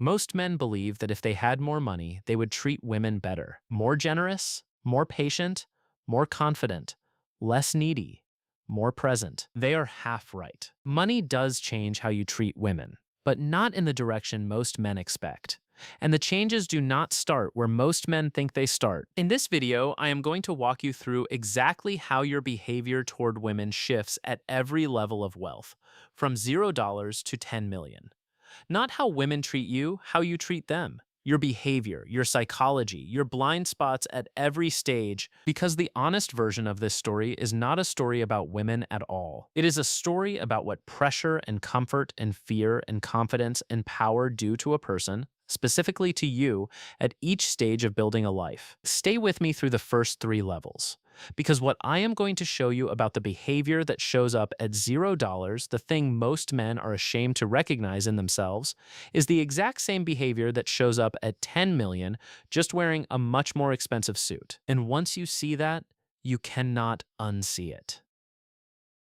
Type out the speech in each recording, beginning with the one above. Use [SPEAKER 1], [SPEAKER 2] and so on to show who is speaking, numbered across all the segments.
[SPEAKER 1] Most men believe that if they had more money, they would treat women better, more generous, more patient, more confident, less needy, more present. They are half right. Money does change how you treat women, but not in the direction most men expect. And the changes do not start where most men think they start. In this video, I am going to walk you through exactly how your behavior toward women shifts at every level of wealth, from $0 to 10 million. Not how women treat you, how you treat them. Your behavior, your psychology, your blind spots at every stage, because the honest version of this story is not a story about women at all. It is a story about what pressure and comfort and fear and confidence and power do to a person, specifically to you, at each stage of building a life. Stay with me through the first three levels. Because what I am going to show you about the behavior that shows up at $0, the thing most men are ashamed to recognize in themselves, is the exact same behavior that shows up at 10 million, just wearing a much more expensive suit. And once you see that, you cannot unsee it.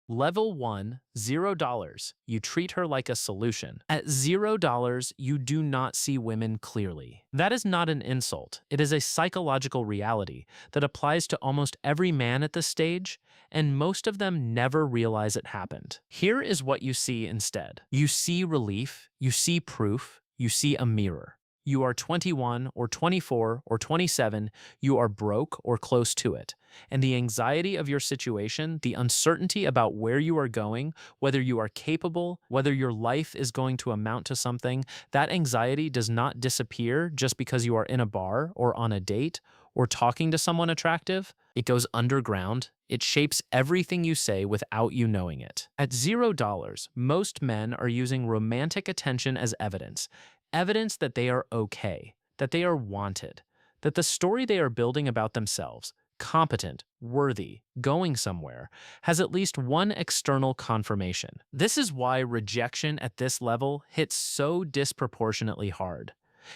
[SPEAKER 1] Level 1, $0. You treat her like a solution. At $0, you do not see women clearly. That is not an insult. It is a psychological reality that applies to almost every man at this stage, and most of them never realize it happened. Here is what you see instead. You see relief, you see proof, you see a mirror. You are 21 or 24 or 27, you are broke or close to it. And the anxiety of your situation, the uncertainty about where you are going, whether you are capable, whether your life is going to amount to something, that anxiety does not disappear just because you are in a bar or on a date or talking to someone attractive. It goes underground. It shapes everything you say without you knowing it. At $0, most men are using romantic attention as evidence. Evidence that they are okay, that they are wanted, that the story they are building about themselves, competent, worthy, going somewhere, has at least one external confirmation. This is why rejection at this level hits so disproportionately hard.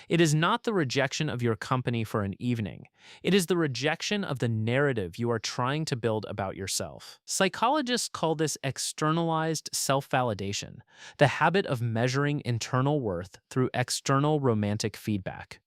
[SPEAKER 1] It is not the rejection of your company for an evening. It is the rejection of the narrative you are trying to build about yourself. Psychologists call this externalized self-validation, the habit of measuring internal worth through external romantic feedback.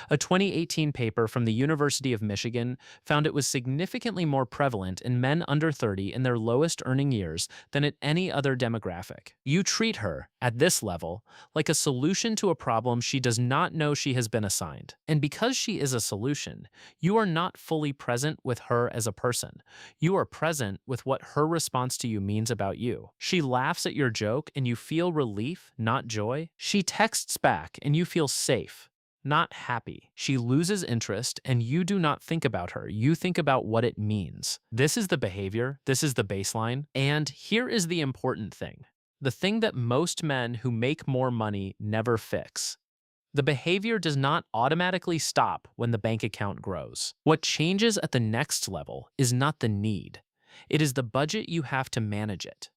[SPEAKER 1] A 2018 paper from the University of Michigan found it was significantly more prevalent in men under 30 in their lowest earning years than at any other demographic. You treat her, at this level, like a solution to a problem she does not know she has been assigned. And because she is a solution, you are not fully present with her as a person. You are present with what her response to you means about you. She laughs at your joke and you feel relief, not joy. She texts back and you feel safe, not happy. She loses interest and you do not think about her. You think about what it means. This is the behavior. This is the baseline. And here is the important thing. The thing that most men who make more money never fix. The behavior does not automatically stop when the bank account grows. What changes at the next level is not the need. It is the budget you have to manage it.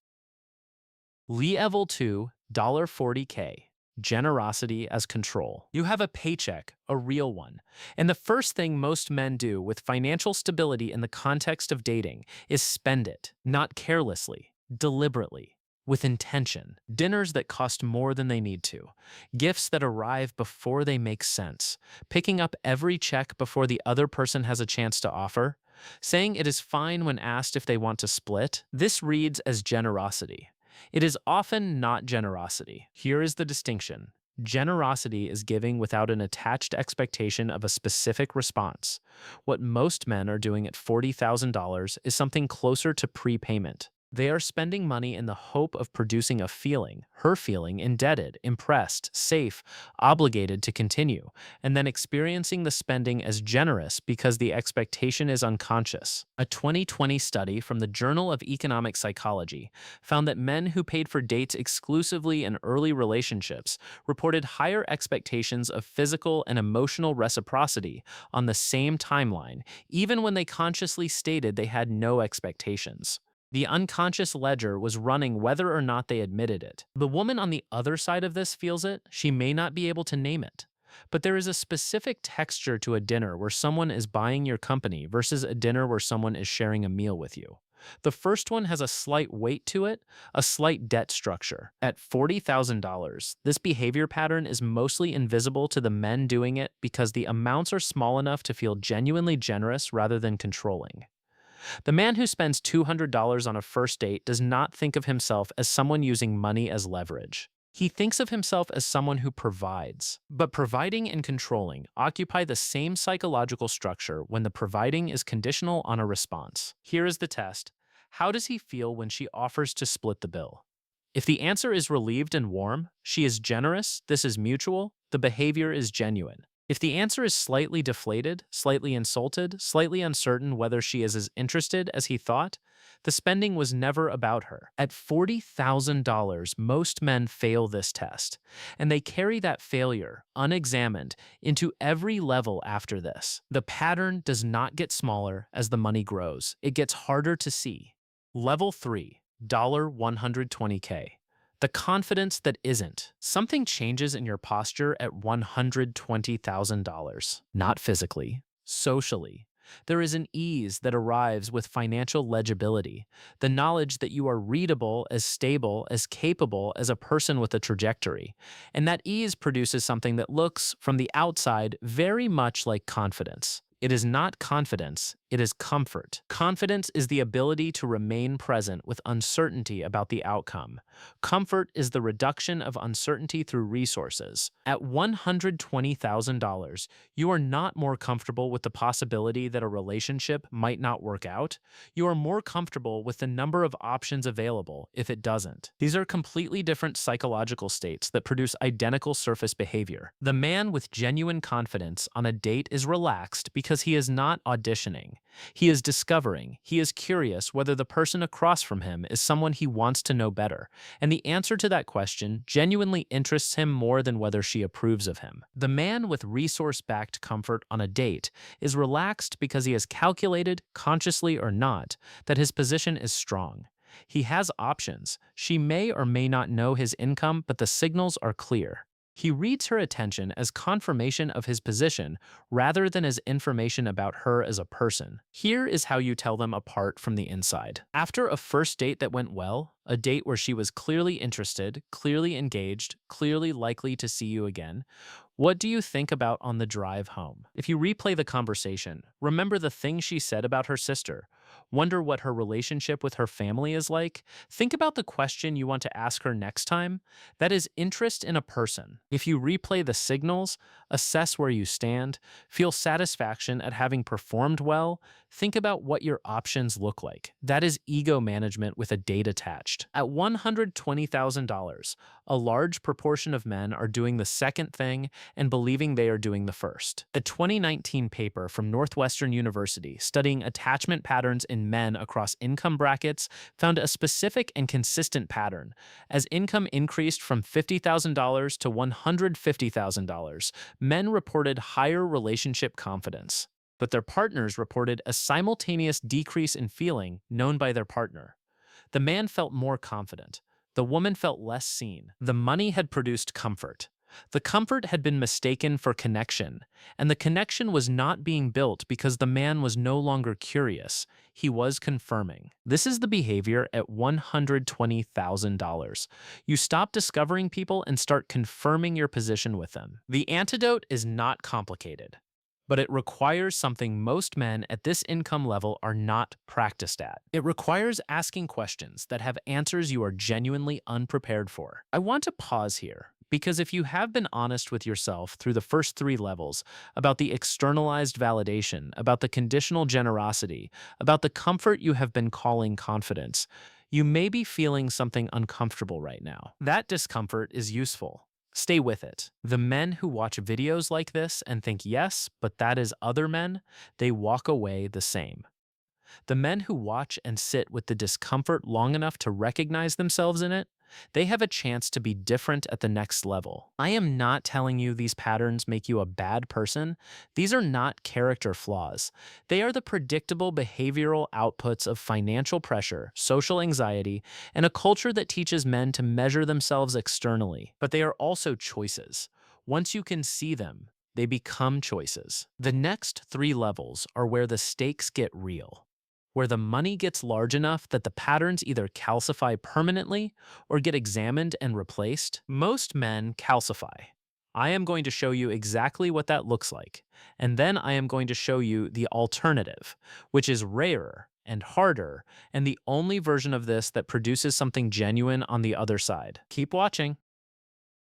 [SPEAKER 1] Level 2, $40K. Generosity as control. You have a paycheck, a real one. And the first thing most men do with financial stability in the context of dating is spend it, not carelessly, deliberately, with intention. Dinners that cost more than they need to. Gifts that arrive before they make sense. Picking up every check before the other person has a chance to offer. Saying it is fine when asked if they want to split. This reads as generosity. It is often not generosity. Here is the distinction. Generosity is giving without an attached expectation of a specific response. What most men are doing at $40,000 is something closer to prepayment. They are spending money in the hope of producing a feeling, her feeling indebted, impressed, safe, obligated to continue, and then experiencing the spending as generous because the expectation is unconscious. A 2020 study from the Journal of Economic Psychology found that men who paid for dates exclusively in early relationships reported higher expectations of physical and emotional reciprocity on the same timeline, even when they consciously stated they had no expectations. The unconscious ledger was running whether or not they admitted it. The woman on the other side of this feels it. She may not be able to name it. But there is a specific texture to a dinner where someone is buying your company versus a dinner where someone is sharing a meal with you. The first one has a slight weight to it, a slight debt structure. At $40,000, this behavior pattern is mostly invisible to the men doing it because the amounts are small enough to feel genuinely generous rather than controlling. The man who spends $200 on a first date does not think of himself as someone using money as leverage. He thinks of himself as someone who provides. But providing and controlling occupy the same psychological structure when the providing is conditional on a response. Here is the test. How does he feel when she offers to split the bill? If the answer is relieved and warm, she is generous, this is mutual, the behavior is genuine. If the answer is slightly deflated, slightly insulted, slightly uncertain whether she is as interested as he thought, the spending was never about her. At $40,000, most men fail this test, and they carry that failure, unexamined, into every level after this. The pattern does not get smaller as the money grows. It gets harder to see. Level 3, $120K. The confidence that isn't. Something changes in your posture at $120,000. Not physically, socially. There is an ease that arrives with financial legibility, the knowledge that you are readable, as stable, as capable as a person with a trajectory. And that ease produces something that looks, from the outside, very much like confidence. It is not confidence, it is comfort. Confidence is the ability to remain present with uncertainty about the outcome. Comfort is the reduction of uncertainty through resources. At $120,000, you are not more comfortable with the possibility that a relationship might not work out. You are more comfortable with the number of options available if it doesn't. These are completely different psychological states that produce identical surface behavior. The man with genuine confidence on a date is relaxed because he is not auditioning. He is discovering. He is curious whether the person across from him is someone he wants to know better, and the answer to that question genuinely interests him more than whether she approves of him. The man with resource-backed comfort on a date is relaxed because he has calculated, consciously or not, that his position is strong. He has options. She may or may not know his income, but the signals are clear. He reads her attention as confirmation of his position rather than as information about her as a person. Here is how you tell them apart from the inside. After a first date that went well, a date where she was clearly interested, clearly engaged, clearly likely to see you again, what do you think about on the drive home? If you replay the conversation, remember the things she said about her sister. Wonder what her relationship with her family is like. Think about the question you want to ask her next time. That is interest in a person. If you replay the signals, assess where you stand, feel satisfaction at having performed well, think about what your options look like. That is ego management with a date attached. At $120,000, a large proportion of men are doing the second thing and believing they are doing the first. A 2019 paper from Northwestern University studying attachment patterns in men across income brackets found a specific and consistent pattern. As income increased from $50,000 to $150,000, men reported higher relationship confidence, but their partners reported a simultaneous decrease in feeling known by their partner. The man felt more confident. The woman felt less seen. The money had produced comfort. The comfort had been mistaken for connection, and the connection was not being built because the man was no longer curious. He was confirming. This is the behavior at $120,000. You stop discovering people and start confirming your position with them. The antidote is not complicated, but it requires something most men at this income level are not practiced at. It requires asking questions that have answers you are genuinely unprepared for. I want to pause here, because if you have been honest with yourself through the first 3 levels about the externalized validation, about the conditional generosity, about the comfort you have been calling confidence, you may be feeling something uncomfortable right now. That discomfort is useful. Stay with it. The men who watch videos like this and think, yes, but that is other men, they walk away the same. The men who watch and sit with the discomfort long enough to recognize themselves in it, they have a chance to be different at the next level. I am not telling you these patterns make you a bad person. These are not character flaws. They are the predictable behavioral outputs of financial pressure, social anxiety, and a culture that teaches men to measure themselves externally. But they are also choices. Once you can see them, they become choices. The next 3 levels are where the stakes get real. where the money gets large enough that the patterns either calcify permanently or get examined and replaced. Most men calcify. I am going to show you exactly what that looks like, and then I am going to show you the alternative, which is rarer and harder, and the only version of this that produces something genuine on the other side. Keep watching.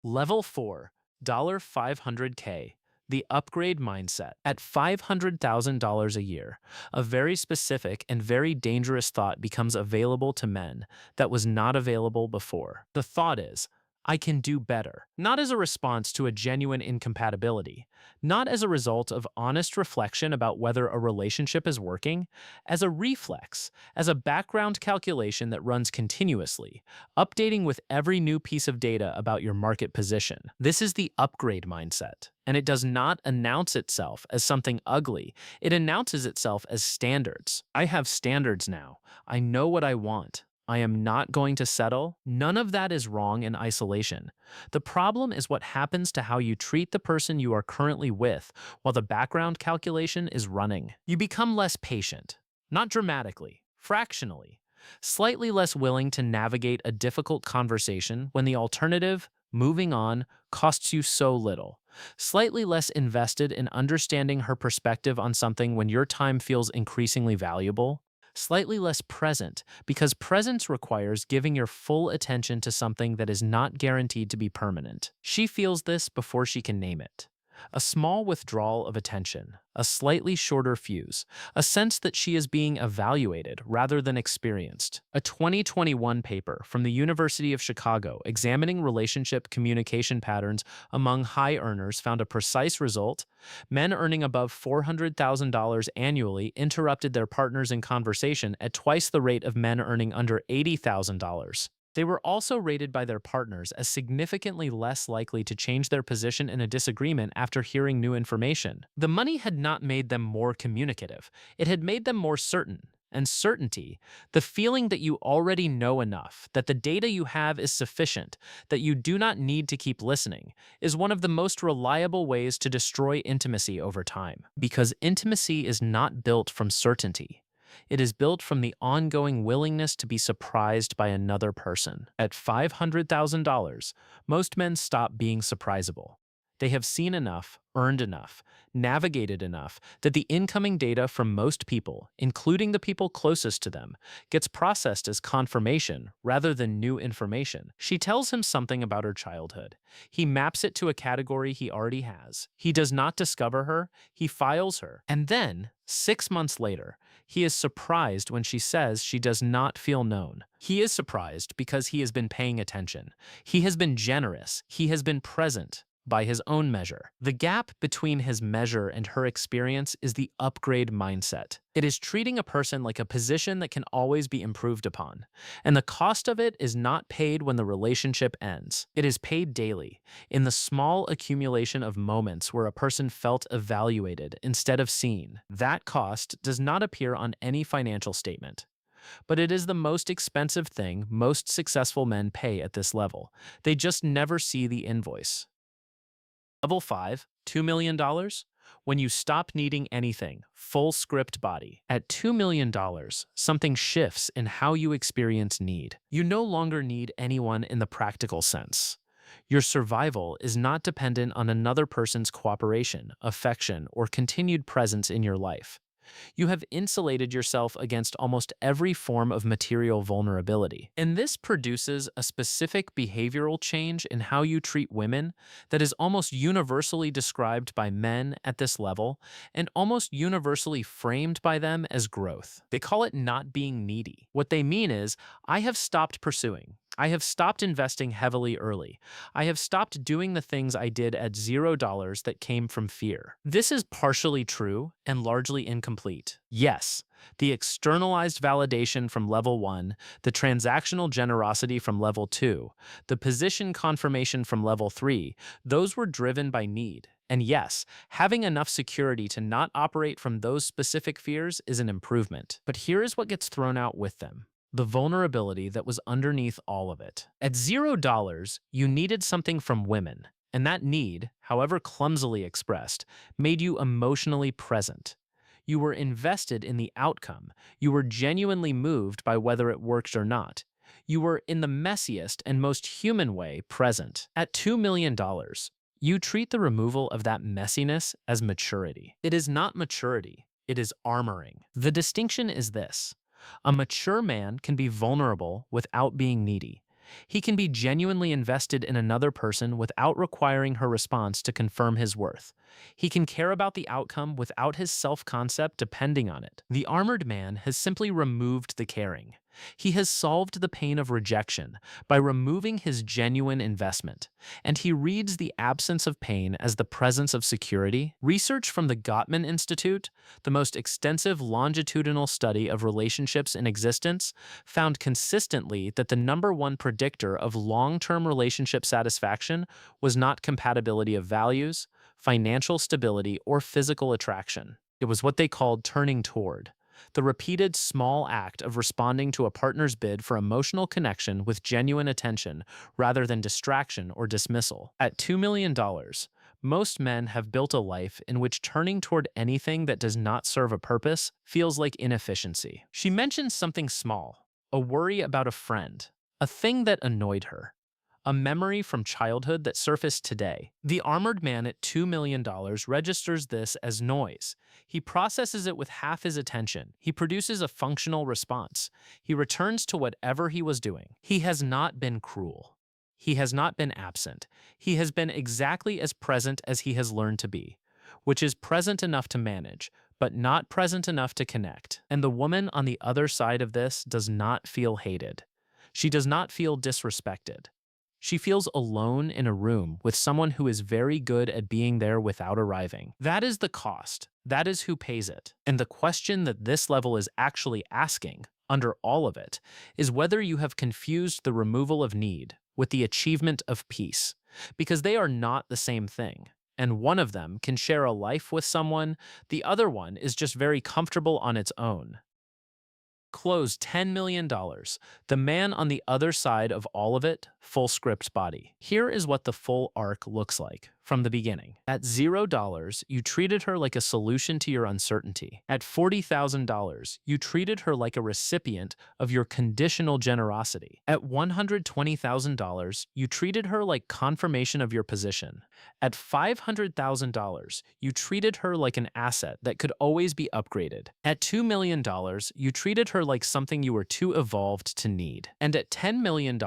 [SPEAKER 1] Level 4, $500K, the upgrade mindset. At $500,000 a year, a very specific and very dangerous thought becomes available to men that was not available before. The thought is, I can do better, not as a response to a genuine incompatibility, not as a result of honest reflection about whether a relationship is working, as a reflex, as a background calculation that runs continuously, updating with every new piece of data about your market position. This is the upgrade mindset, and it does not announce itself as something ugly. It announces itself as standards. I have standards now. I know what I want. I am not going to settle. None of that is wrong in isolation. The problem is what happens to how you treat the person you are currently with while the background calculation is running. You become less patient, not dramatically, fractionally, slightly less willing to navigate a difficult conversation when the alternative, moving on, costs you so little. Slightly less invested in understanding her perspective on something when your time feels increasingly valuable. Slightly less present, because presence requires giving your full attention to something that is not guaranteed to be permanent. She feels this before she can name it. A small withdrawal of attention, a slightly shorter fuse, a sense that she is being evaluated rather than experienced. A 2021 paper from the University of Chicago examining relationship communication patterns among high earners found a precise result. Men earning above $400,000 annually interrupted their partners in conversation at twice the rate of men earning under $80,000. They were also rated by their partners as significantly less likely to change their position in a disagreement after hearing new information. The money had not made them more communicative. It had made them more certain. And certainty, the feeling that you already know enough, that the data you have is sufficient, that you do not need to keep listening, is one of the most reliable ways to destroy intimacy over time. Because intimacy is not built from certainty. It is built from the ongoing willingness to be surprised by another person. At $500,000, most men stop being surprisable. They have seen enough, earned enough, navigated enough that the incoming data from most people, including the people closest to them, gets processed as confirmation rather than new information. She tells him something about her childhood. He maps it to a category he already has. He does not discover her, he files her. And then, 6 months later, he is surprised when she says she does not feel known. He is surprised because he has been paying attention. He has been generous. He has been present. By his own measure. The gap between his measure and her experience is the upgrade mindset. It is treating a person like a position that can always be improved upon. And the cost of it is not paid when the relationship ends. It is paid daily, in the small accumulation of moments where a person felt evaluated instead of seen. That cost does not appear on any financial statement. But it is the most expensive thing most successful men pay at this level. They just never see the invoice. Level 5, $2 million? When you stop needing anything, full script body. At $2 million, something shifts in how you experience need. You no longer need anyone in the practical sense. Your survival is not dependent on another person's cooperation, affection, or continued presence in your life. You have insulated yourself against almost every form of material vulnerability. And this produces a specific behavioral change in how you treat women that is almost universally described by men at this level and almost universally framed by them as growth. They call it not being needy. What they mean is, I have stopped pursuing. I have stopped investing heavily early. I have stopped doing the things I did at $0 that came from fear. This is partially true and largely incomplete. Yes, the externalized validation from level 1, the transactional generosity from level 2, the position confirmation from level 3, those were driven by need. And yes, having enough security to not operate from those specific fears is an improvement. But here is what gets thrown out with them. The vulnerability that was underneath all of it. At $0, you needed something from women, and that need, however clumsily expressed, made you emotionally present. You were invested in the outcome. You were genuinely moved by whether it worked or not. You were, in the messiest and most human way, present. At $2 million, you treat the removal of that messiness as maturity. It is not maturity, it is armoring. The distinction is this: a mature man can be vulnerable without being needy. He can be genuinely invested in another person without requiring her response to confirm his worth. He can care about the outcome without his self-concept depending on it. The armored man has simply removed the caring. He has solved the pain of rejection by removing his genuine investment, and he reads the absence of pain as the presence of security. Research from the Gottman Institute, the most extensive longitudinal study of relationships in existence, found consistently that the number one predictor of long-term relationship satisfaction was not compatibility of values, financial stability, or physical attraction. It was what they called turning toward, the repeated small act of responding to a partner's bid for emotional connection with genuine attention rather than distraction or dismissal. At $2 million, most men have built a life in which turning toward anything that does not serve a purpose feels like inefficiency. She mentions something small, a worry about a friend, a thing that annoyed her, a memory from childhood that surfaced today. The armored man at $2 million registers this as noise. He processes it with half his attention. He produces a functional response. He returns to whatever he was doing. He has not been cruel. He has not been absent. He has been exactly as present as he has learned to be, which is present enough to manage, but not present enough to connect. And the woman on the other side of this does not feel hated. She does not feel disrespected. She feels alone in a room with someone who is very good at being there without arriving. That is the cost. That is who pays it. And the question that this level is actually asking, under all of it, is whether you have confused the removal of need with the achievement of peace, because they are not the same thing. And one of them can share a life with someone, the other one is just very comfortable on its own. Close $10 million. The man on the other side of all of it, full script body. Here is what the full arc looks like from the beginning. At $0, you treated her like a solution to your uncertainty. At $40,000, you treated her like a recipient of your conditional generosity. At $120,000, you treated her like confirmation of your position. At $500,000, you treated her like an asset that could always be upgraded. At $2 million, you treated her like something you were too evolved to need. And at $10 million,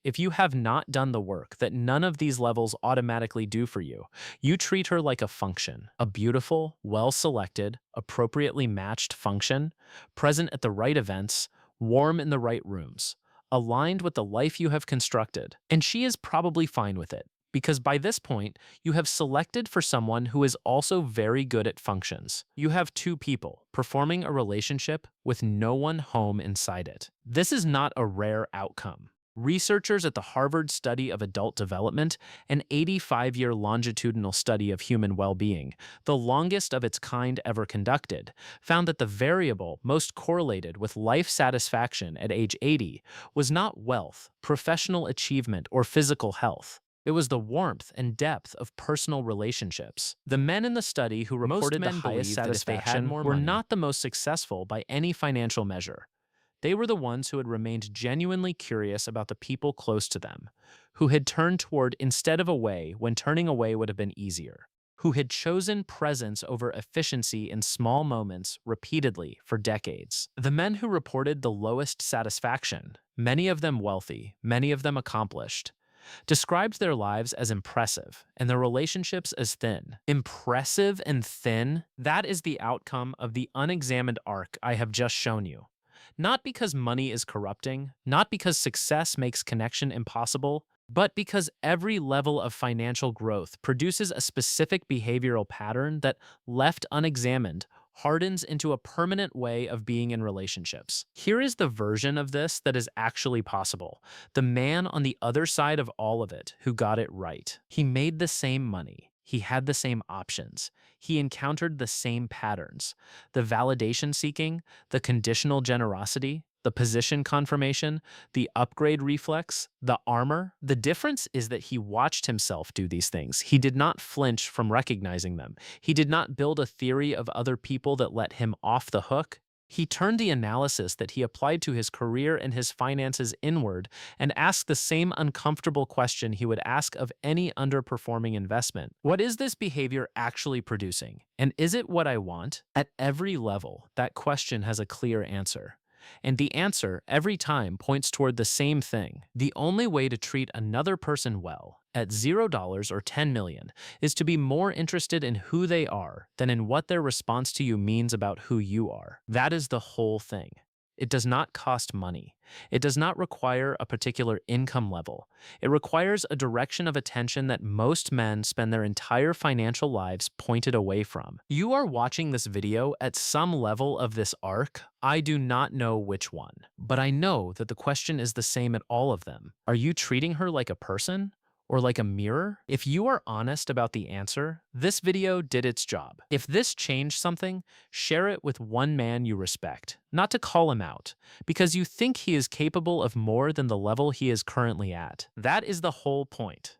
[SPEAKER 1] if you have not done the work that none of these levels automatically do for you, you treat her like a function, a beautiful, well-selected, appropriately matched function, present at the right events, warm in the right rooms, aligned with the life you have constructed. And she is probably fine with it, because by this point, you have selected for someone who is also very good at functions. You have two people performing a relationship with no one home inside it. This is not a rare outcome. Researchers at the Harvard Study of Adult Development, an 85-year longitudinal study of human well-being, the longest of its kind ever conducted, found that the variable most correlated with life satisfaction at age 80 was not wealth, professional achievement, or physical health. It was the warmth and depth of personal relationships. The men in the study who reported the highest satisfaction were not the most successful by any financial measure. They were the ones who had remained genuinely curious about the people close to them, who had turned toward instead of away when turning away would have been easier, who had chosen presence over efficiency in small moments repeatedly for decades. The men who reported the lowest satisfaction, many of them wealthy, many of them accomplished, described their lives as impressive and their relationships as thin. Impressive and thin? That is the outcome of the unexamined arc I have just shown you. Not because money is corrupting, not because success makes connection impossible, but because every level of financial growth produces a specific behavioral pattern that, left unexamined, hardens into a permanent way of being in relationships. Here is the version of this that is actually possible. The man on the other side of all of it who got it right. He made the same money. He had the same options. He encountered the same patterns. The validation seeking, the conditional generosity, The position confirmation, the upgrade reflex, the armor. The difference is that he watched himself do these things. He did not flinch from recognizing them. He did not build a theory of other people that let him off the hook. He turned the analysis that he applied to his career and his finances inward and asked the same uncomfortable question he would ask of any underperforming investment. What is this behavior actually producing? And is it what I want? At every level, that question has a clear answer. And the answer, every time, points toward the same thing. The only way to treat another person well, at $0 or 10 million, is to be more interested in who they are than in what their response to you means about who you are. That is the whole thing. It does not cost money. It does not require a particular income level. It requires a direction of attention that most men spend their entire financial lives pointed away from. You are watching this video at some level of this arc. I do not know which one, but I know that the question is the same at all of them. Are you treating her like a person? Or like a mirror? If you are honest about the answer, this video did its job. If this changed something, share it with one man you respect, not to call him out, because you think he is capable of more than the level he is currently at. That is the whole point.